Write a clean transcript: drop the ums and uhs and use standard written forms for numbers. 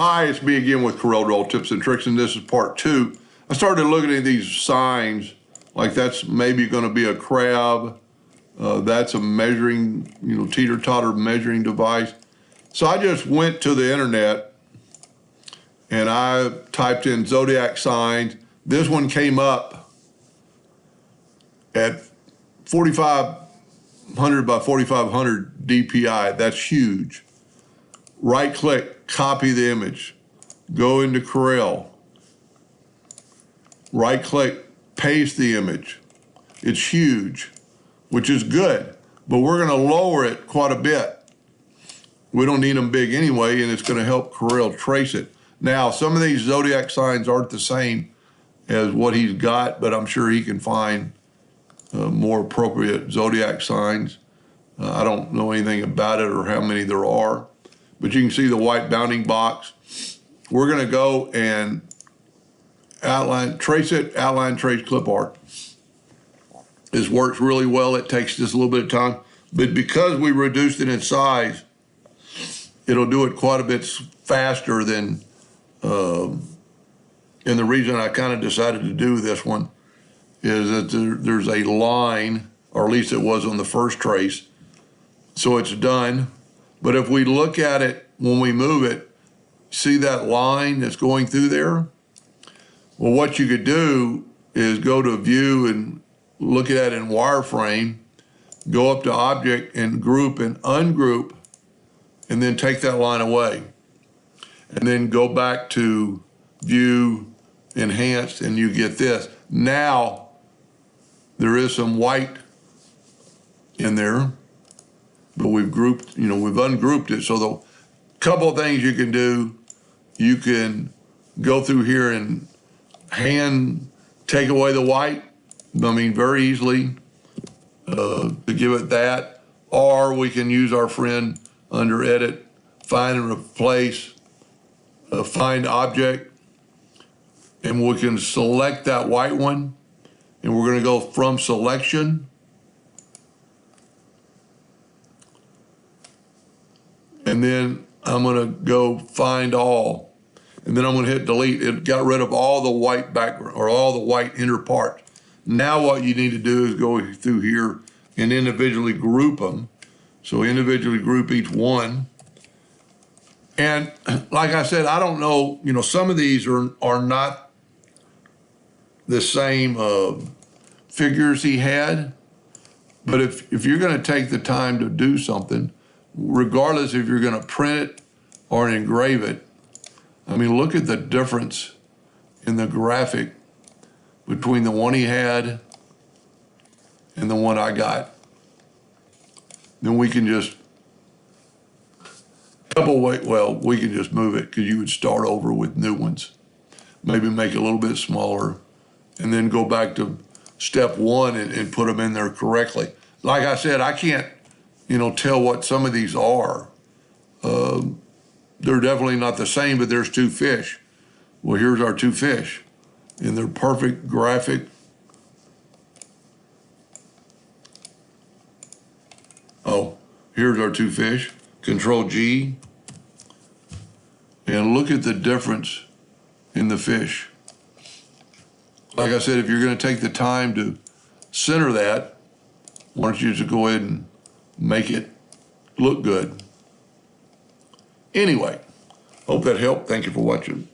Hi, it's me again with Corel Draw Tips and Tricks, and this is part 2. I started looking at these signs, like that's maybe going to be a crab. That's a measuring, teeter-totter measuring device. So I just went to the internet and I typed in zodiac signs. This one came up at 4,500 by 4,500 DPI. That's huge. Right click, copy the image, go into Corel, right click, paste the image. It's huge, which is good, but we're gonna lower it quite a bit. We don't need them big anyway, and it's gonna help Corel trace it. Now, some of these zodiac signs aren't the same as what he's got, but I'm sure he can find more appropriate zodiac signs. I don't know anything about it or how many there are. But you can see the white bounding box. We're gonna go and outline, trace it, outline, trace, clip art. This works really well. It takes just a little bit of time, but because we reduced it in size, it'll do it quite a bit faster than, and the reason I kind of decided to do this one is that there's a line, or at least it was on the first trace, so it's done. But if we look at it when we move it, see that line that's going through there? Well, what you could do is go to view and look at it in wireframe, go up to object and group and ungroup, and then take that line away. And then go back to view, enhanced, and you get this. Now, there is some white in there, but we've grouped, we've ungrouped it. So the couple of things you can do, you can go through here and hand take away the white, very easily to give it that, or we can use our friend under edit, find and replace, find object, and we can select that white one, and we're gonna go from selection, and then I'm gonna go find all. And then I'm gonna hit delete. It got rid of all the white background or all the white inner part. Now what you need to do is go through here and individually group them. So individually group each one. And like I said, I don't know, some of these are not the same figures he had, but if you're gonna take the time to do something, regardless if you're going to print it or engrave it, look at the difference in the graphic between the one he had and the one I got. Then we can just we can just move it, because you would start over with new ones. Maybe make it a little bit smaller and then go back to step one and put them in there correctly. Like I said, I can't tell what some of these are. They're definitely not the same, but there's two fish. Well, here's our two fish, and they're perfect graphic. Oh, here's our two fish. Control G, and look at the difference in the fish. Like I said, if you're going to take the time to center that, why don't you just go ahead and make it look good. Anyway, hope that helped. Thank you for watching.